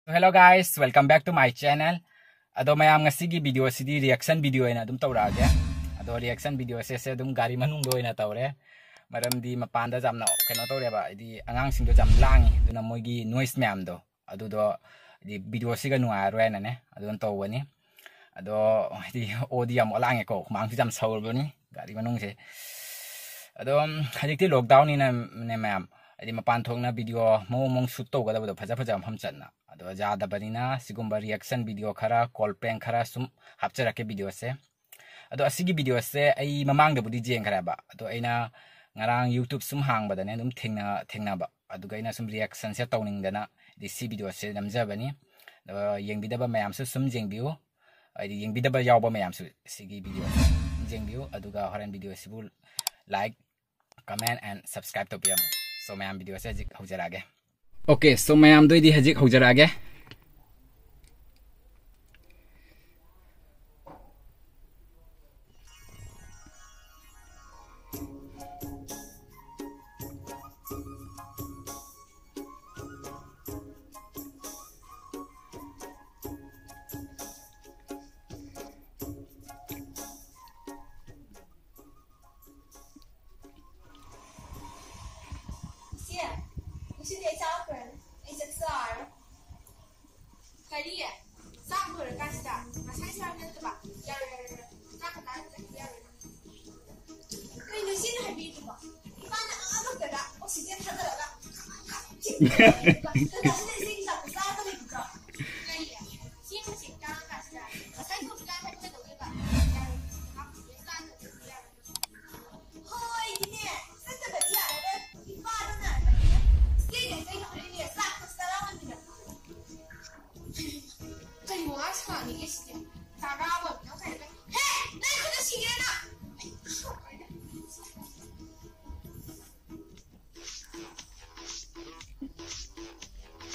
Hello guys, welcome back to my channel. Ado mayam ngasigi video sidi reaction video ina dum tawrage. Ado reaction video se dum gari manung do ina tawre. Maram di mapanda jamna keno tawre ba di angang sing do jam langi duna moigi noise myam do. Ado do di video siga nuaro ina ne. Ado tawani. Ado di audio am olange ko mang si jam saur bani gari manung se. Ado hajikti lockdown ina ne myam. Adi mapan thongna video mong shoot to gada do phaja ham channa. Ado jada banina sigumba reaction video khara call prank khara sum hapchara ke video se ado asigi video se ai mamang da budi jeng khara ba ado aina ngarang YouTube sum hang ba dane dum thengna ba ado gaina sum reaction se tawning dana di si video se namja bani ado yengbida ba mayam su sum jengbiu ai di yengbida ba yaw ba mayam su sigi video jengbiu ado ga horan video sibul like comment and subscribe to piam so mayam video se jik haujarage. Okay, so mayam doi di hajik haujarage.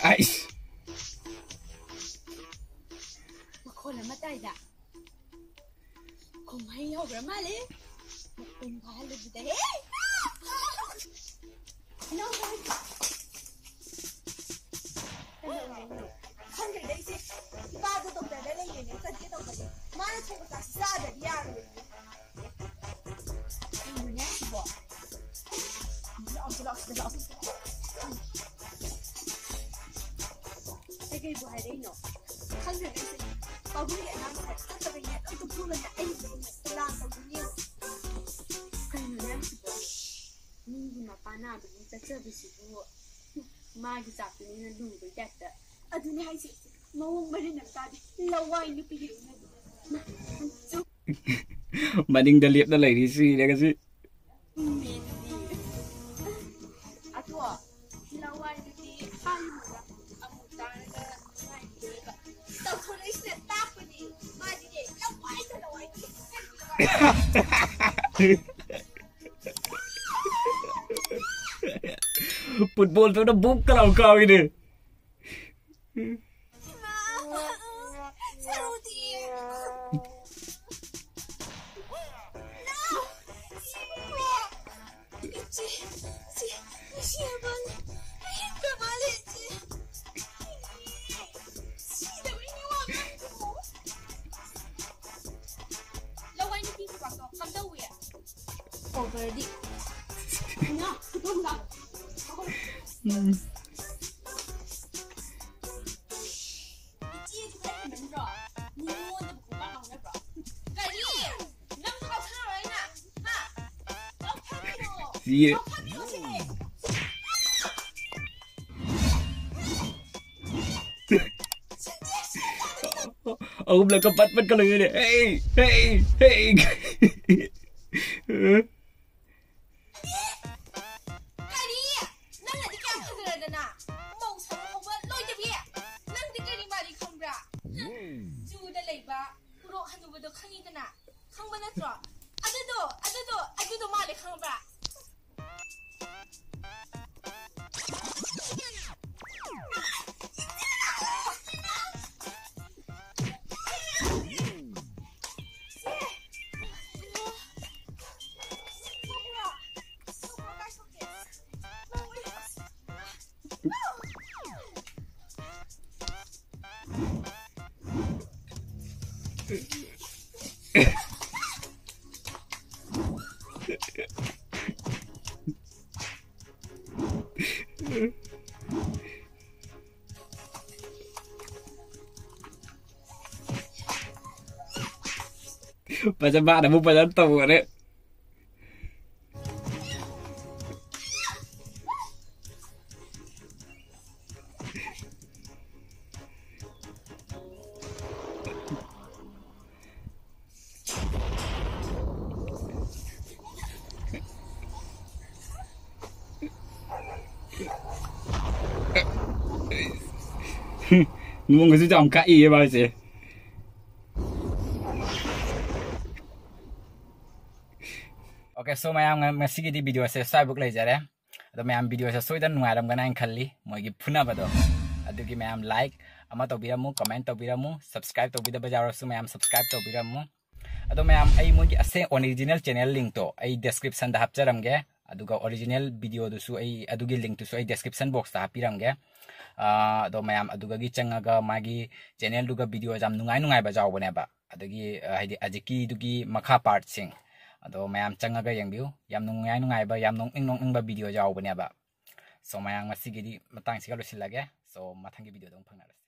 Ay. Makola matay da. Kung may obra mali. Kung bahalo dito eh. No. Hanggang dai sai. Ba da dokta da lai ne sai ke dokta. Mana ce ka sa da yaro. Ne ba. Cái bộ này đấy nó không thể đấy có cái này nó sẽ rất là nhẹ nó cũng là nhẹ anh tôi làm xong tự nhiên cái này nhưng mà pa na bị chắc chưa bị sụt luôn mai cái giặc này nó đủ với đẹp đấy à thứ này hay chị mau mà đi nằm ta đi lâu quay như bây giờ này Mà đinh đã liệp đã lấy đi gì đấy cái gì à thua lâu quay như đi hai mươi Football tu dah buka lah kau ini. Already. No, don't go. Iya. Aku bilang kepat-pat kalau ini. Hey. Baca bak dah bupa jatuh dek. Ngomong ke jam KI ya bahasa. Oke, so mayam ngasih di video saya buk lagi jare. Atau mayam video saya dan ngaram gana yang kali mau gi puna bado. Aduh ki mayam like ama to biramu, comment to biramu, subscribe to bida bajar so mayam subscribe to biramu. Atau mayam ai mo gi ase original channel link to ai description da hapcharam ge. Aduga original video du su ai adugi link tu su ai description box da hapiram ge. Atau mayam aduga gi changaga magi channel duga video jam nungai ba jaw bane ba. Adagi haidi ajiki dugi makha part sing. Atau mayam changaga yang view yam nungai ba yam nong ba video jaw bane ba. So mayam masih gidi matang sih kalau silage. So matang video dong pangnaras.